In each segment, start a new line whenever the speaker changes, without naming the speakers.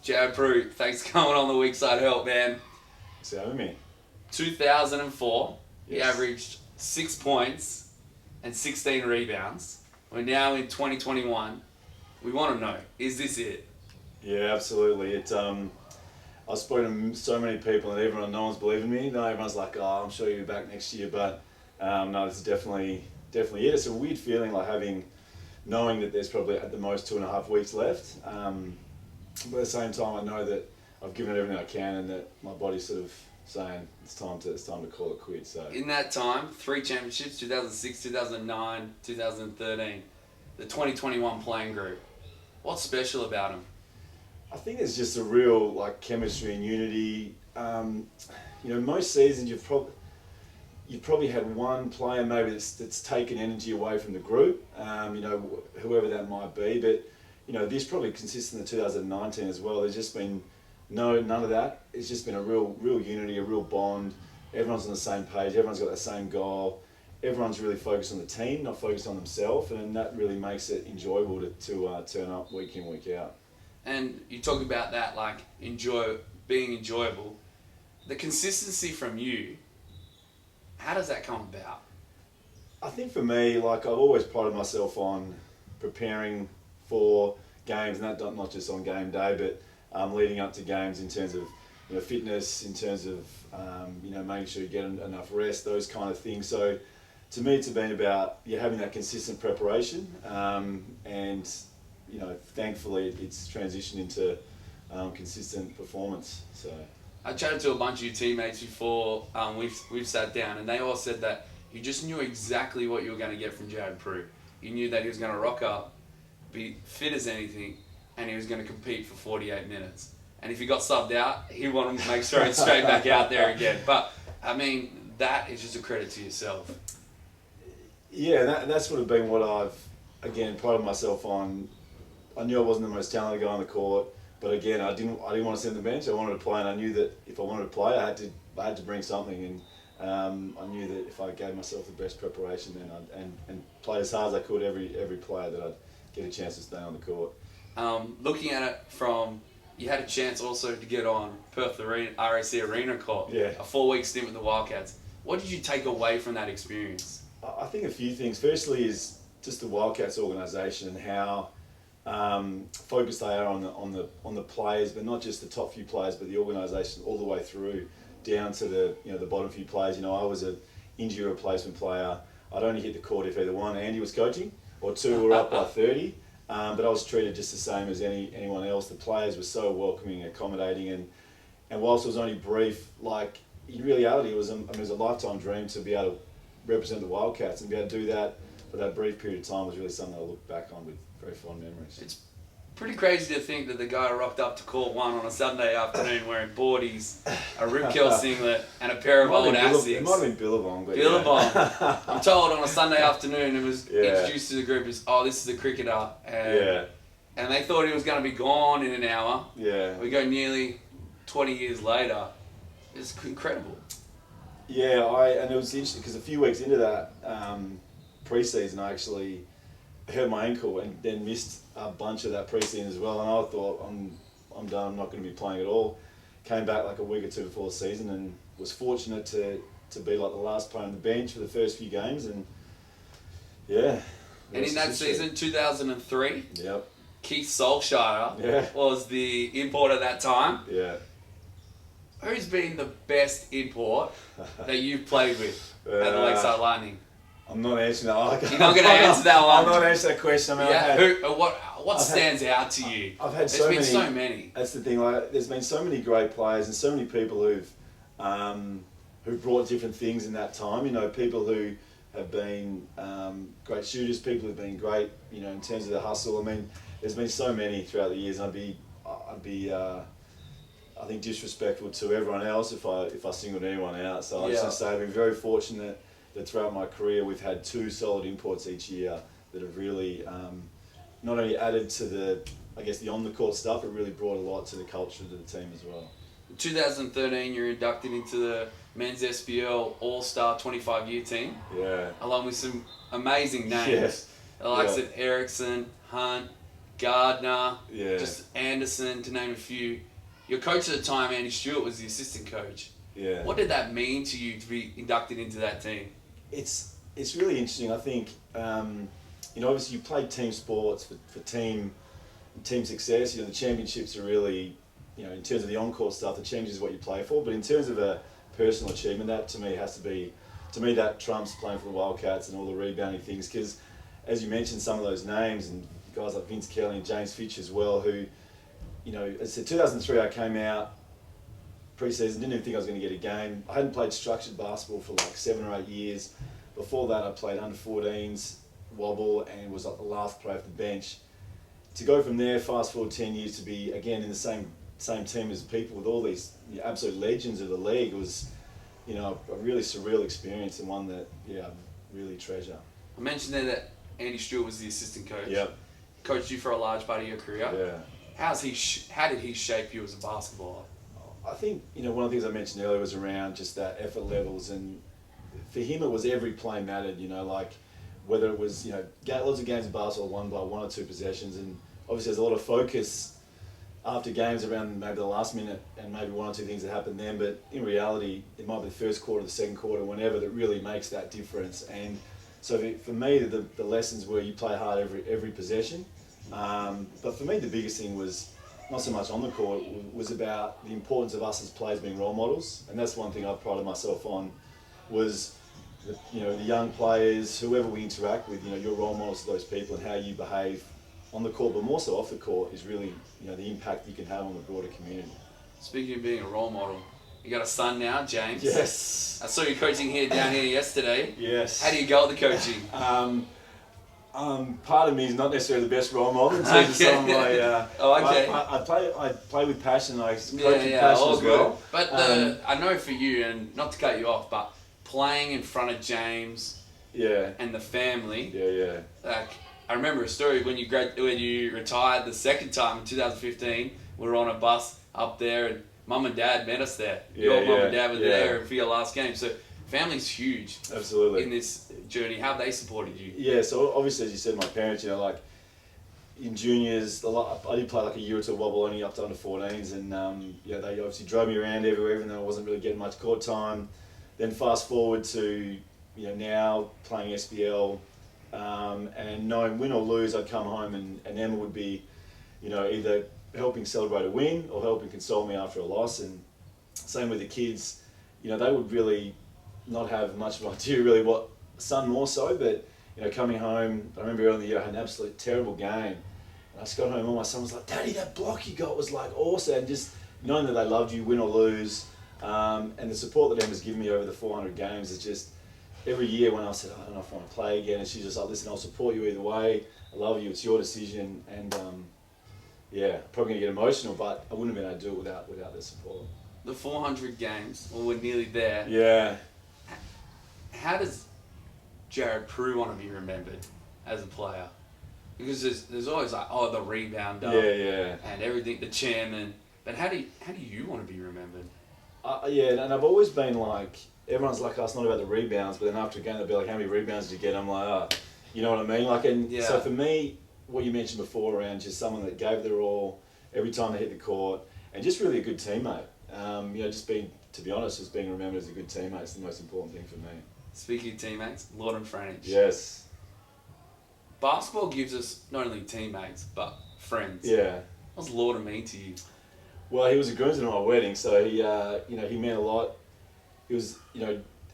Jared Prue, thanks for coming on the Weak Side Help, man.
Thanks for having me.
2004, he
Yes.
averaged 6 points and 16 rebounds. We're now in 2021. We want to know, is this it?
Yeah, absolutely. I've spoken to so many people and no one's believing me. No, everyone's like, oh, I'm sure you'll be back next year. But no, this is definitely it. It's a weird feeling like knowing that there's probably at the most 2.5 weeks left. But at the same time, I know that I've given it everything I can and that my body's sort of saying it's time to call it quits. So
In that time, 3 championships, 2006, 2009, 2013. The 2021 playing group. What's special about them?
I think there's just a real chemistry and unity. Most seasons you've probably had one player maybe that's taken energy away from the group. Whoever that might be, but this probably consistent in 2019 as well. There's just been none of that. It's just been a real unity, a real bond. Everyone's on the same page. Everyone's got the same goal. Everyone's really focused on the team, not focused on themselves, and that really makes it enjoyable to turn up week in, week out.
And you talk about that, being enjoyable. The consistency from you, how does that come about?
I think for me, I've always prided myself on preparing for games, and that not just on game day, but leading up to games in terms of fitness, in terms of making sure you get enough rest, those kind of things. So to me, it's been about having that consistent preparation, and thankfully it's transitioned into consistent performance. So
I chatted to a bunch of your teammates before we've sat down, and they all said that you just knew exactly what you were going to get from Jared Prue. You knew that he was going to rock up, be fit as anything, and he was going to compete for 48 minutes. And if he got subbed out, he wanted to make sure he's straight back out there again. But, I mean, that is just a credit to yourself.
Yeah, that's would have been what I've, again, prided myself on. I knew I wasn't the most talented guy on the court, but again, I didn't want to sit on the bench. I wanted to play, and I knew that if I wanted to play, I had to bring something. And I knew that if I gave myself the best preparation, then and play as hard as I could every player, that I'd get a chance to stay on the court.
Looking at it from, you had a chance also to get on Perth Arena, RAC Arena court,
Yeah.
a 4-week stint with the Wildcats. What did you take away from that experience?
I think a few things. Firstly is just the Wildcats organisation and how focused they are on the players, but not just the top few players, but the organisation all the way through down to the bottom few players. I was an injury replacement player. I'd only hit the court if either one, Andy was coaching, or two were up by 30. But I was treated just the same as anyone else. The players were so welcoming, accommodating, and whilst it was only brief, in reality, it was a lifetime dream to be able to represent the Wildcats, and be able to do that for that brief period of time was really something I look back on with very fond memories.
It's pretty crazy to think that the guy rocked up to court 1 on a Sunday afternoon wearing boardies, a Rip Curl singlet, and a pair of old Asics.
It might have been Billabong, but
Billabong. I'm told on a Sunday afternoon it was
Yeah.
introduced to the group as, this is a cricketer.
Yeah,
And they thought he was going to be gone in an hour.
yeah.
We go nearly 20 years later. It's incredible.
Yeah, and it was interesting because a few weeks into that pre-season, I actually hurt my ankle and then missed a bunch of that pre-season as well. And I thought, I'm done. I'm not going to be playing at all. Came back a week or two before the season and was fortunate to be the last player on the bench for the first few games. And yeah.
And in that season, 2003,
Yep.
Keith Solskjaer was the import at that time.
Yeah.
Who's been the best import that you've played with at the Lakeside Lightning?
I'm not answering that.
You're not going to answer that one.
I'm not answering that question. I mean,
Yeah. What stands out to you?
I've had
There's been so many.
That's the thing. There's been so many great players and so many people who've brought different things in that time. People who have been great shooters, people who've been great, in terms of the hustle. I mean, there's been so many throughout the years, and I'd be I think disrespectful to everyone else if I singled anyone out. So I just want to say I've been very fortunate that throughout my career we've had 2 solid imports each year that have really not only added to the on the court stuff, but really brought a lot to the culture of the team as well.
In 2013, you're inducted into the Men's SPL All-Star 25-year team.
Yeah.
Along with some amazing names.
Yes.
The likes of Ericsson, Hunt, Gardner,
Yeah.
just Anderson, to name a few. Your coach at the time, Andy Stewart, was the assistant coach.
Yeah.
What did that mean to you to be inducted into that team?
It's really interesting. I think obviously you play team sports for team success. The championships are really, in terms of the on-court stuff, the championships is what you play for. But in terms of a personal achievement, that to me has to be, that trumps playing for the Wildcats and all the rebounding things. Because as you mentioned, some of those names and guys like Vince Kelly and James Fitch as well, who, as I said, 2003 I came out pre-season, didn't even think I was going to get a game. I hadn't played structured basketball for like 7 or 8 years. Before that I played under 14s, wobble, and was like the last player off the bench. To go from there, fast forward 10 years, to be again in the same team as people with all these absolute legends of the league was, a really surreal experience, and one that I really treasure.
I mentioned there that Andy Stewart was the assistant coach.
Yep.
Coached you for a large part of your career.
Yeah.
How did he shape you as a basketballer?
I think, one of the things I mentioned earlier was around just that effort levels, and for him it was every play mattered, like whether it was, lots of games of basketball won by 1 or 2 possessions, and obviously there's a lot of focus after games around maybe the last minute and maybe 1 or 2 things that happen then, but in reality it might be the first quarter, the second quarter, whenever, that really makes that difference. And so for me the lessons were you play hard every possession, but for me the biggest thing was not so much on the court, was about the importance of us as players being role models. And that's one thing I've prided myself on, was the young players, whoever we interact with, you're role models to those people, and how you behave on the court, but more so off the court, is really, the impact you can have on the broader community.
Speaking of being a role model, you got a son now, James.
Yes.
I saw you coaching down here yesterday.
Yes.
How do you go at the coaching?
Part of me is not necessarily the best role model in terms of some of my.
okay.
I play with passion. I coach with
Yeah,
passion
all
as
good.
well.
But I know for you, and not to cut you off, but playing in front of James
Yeah.
and the family.
Yeah.
Like, I remember a story when you retired the second time in 2015. We were on a bus up there, and Mum and Dad met us there. Your mum and Dad were there for your last game. So family's huge.
Absolutely.
In this journey, how have they supported you?
Yeah. So obviously, as you said, my parents, like in juniors, I did play like a year or two wobble, only up to under 14s, and they obviously drove me around everywhere, even though I wasn't really getting much court time. Then fast forward to now playing SBL, and knowing win or lose, I'd come home and Emma would be, either helping celebrate a win or helping console me after a loss. And same with the kids, they would really not have much of an idea really what, son more so, but coming home, I remember early in the year I had an absolute terrible game, and I just got home and my son was like, "Daddy, that block you got was like awesome," and just knowing that they loved you, win or lose. And the support that Emma's given me over the 400 games is just, every year when I said, "I don't know if I want to play again," and she's just like, "Listen, I'll support you either way. I love you. It's your decision." And probably gonna get emotional, but I wouldn't have been able to do it without their support.
The 400 games, well, we're nearly there.
Yeah.
How does Jared Prue want to be remembered as a player? Because there's always like, the rebounder, and everything, the chairman. But how do you want to be remembered?
And I've always been like, everyone's like, "Oh, it's not about the rebounds," but then after a game they'll be like, "How many rebounds did you get?" I'm like, "Oh," you know what I mean? Like, so for me, what you mentioned before around just someone that gave their all every time they hit the court, and just really a good teammate. Just being, to be honest, just being remembered as a good teammate is the most important thing for me.
Speaking of teammates, Lord and Franich.
Yes.
Basketball gives us not only teammates, but friends.
Yeah.
What does Lord mean to you?
Well, he was a groomsman at my wedding, so he meant a lot. He was,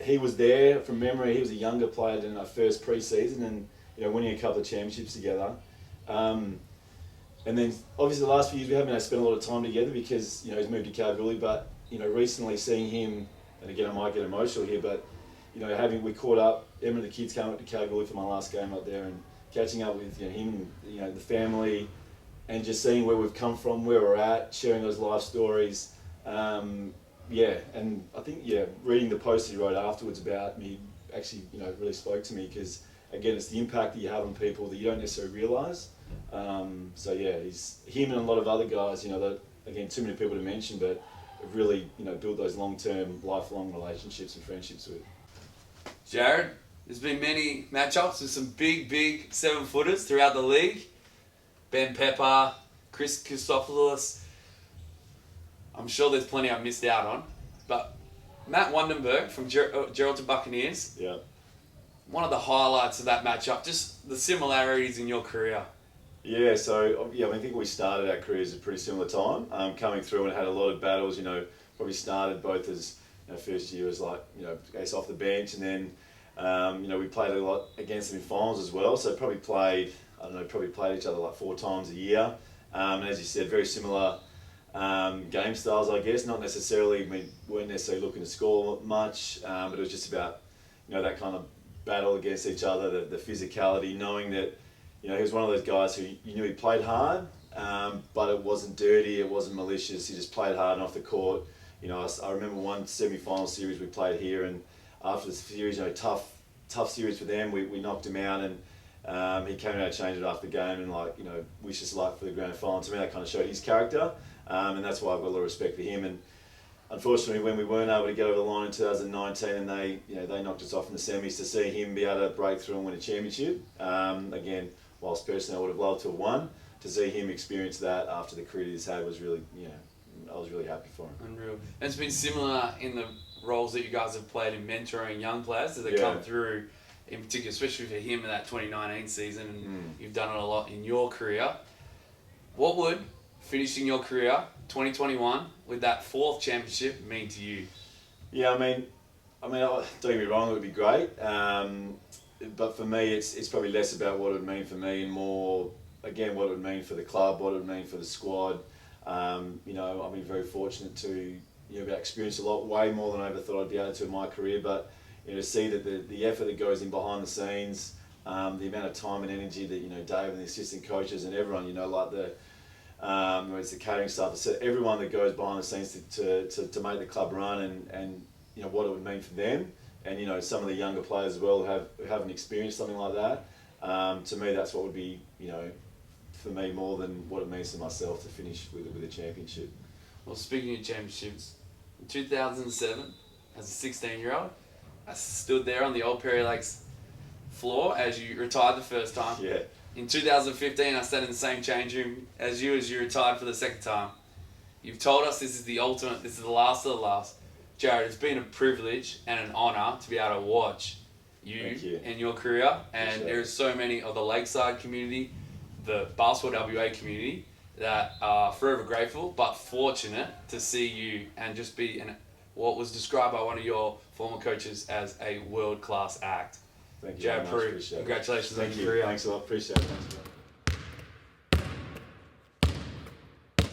he was there from memory. He was a younger player than our first pre-season, and winning a couple of championships together. And then obviously the last few years we haven't been able to spend a lot of time together because he's moved to Kalgoorlie. But recently seeing him, and again I might get emotional here, but we caught up. Emma and the kids came up to Kalgoorlie for my last game up there, and catching up with him, the family, and just seeing where we've come from, where we're at, sharing those life stories. And I think reading the post he wrote afterwards about me actually really spoke to me, because again it's the impact that you have on people that you don't necessarily realise. He's him and a lot of other guys, that again too many people to mention, but have really built those long-term, lifelong relationships and friendships with.
Jared, there's been many matchups with some big 7-footers throughout the league. Ben Pepper, Chris Christopoulos. I'm sure there's plenty I missed out on. But Matt Wandenberg from Geraldton Buccaneers,
Yeah.
one of the highlights of that matchup, just the similarities in your career.
Yeah, so yeah, I think we started our careers at a pretty similar time, coming through and had a lot of battles. Probably started both as first year was ace off the bench, and then we played a lot against them in finals as well. So probably played each other like 4 times a year, and as you said, very similar game styles, I guess. Not necessarily, we weren't necessarily looking to score much, but it was just about that kind of battle against each other, the physicality, knowing that. He was one of those guys who you knew he played hard, but it wasn't dirty, it wasn't malicious. He just played hard and off the court. I remember one semi-final series we played here, and after the series, tough series for them. We knocked him out, and he came out and changed it after the game, and wished us luck for the grand final. To me, that kind of showed his character, and that's why I've got a lot of respect for him. And unfortunately, when we weren't able to get over the line in 2019, and they knocked us off in the semis, to see him be able to break through and win a championship, again. Whilst personally I would have loved to have won, to see him experience that after the career he's had was really, I was really happy for him.
Unreal. And it's been similar in the roles that you guys have played in mentoring young players as they come through, in particular, especially for him in that 2019 season, and you've done it a lot in your career. What would finishing your career, 2021, with that 4th championship mean to you?
Yeah, I mean, don't get me wrong, it would be great. But for me, it's probably less about what it would mean for me and more, again, what it would mean for the club, what it would mean for the squad. I've been very fortunate to have experienced a lot, way more than I ever thought I'd be able to in my career. But to see that the effort that goes in behind the scenes, the amount of time and energy that Dave and the assistant coaches and everyone, it's the catering staff, so everyone that goes behind the scenes to make the club run, and what it would mean for them. And some of the younger players as well who haven't experienced something like that. To me, that's what would be for me more than what it means to myself to finish with a championship.
Well, speaking of championships, in 2007, as a 16-year-old, I stood there on the old Perry Lakes floor as you retired the first time.
Yeah.
In 2015, I sat in the same change room as you retired for the second time. You've told us this is the ultimate, this is the last of the last. Jared, it's been a privilege and an honour to be able to watch you and your career. And there are so many of the Lakeside community, the Basketball WA community, that are forever grateful but fortunate to see you and just be what was described by one of your former coaches as a world-class act.
Thank you.
Jared Prue, congratulations on your career.
Thanks a lot. Appreciate it. Thanks,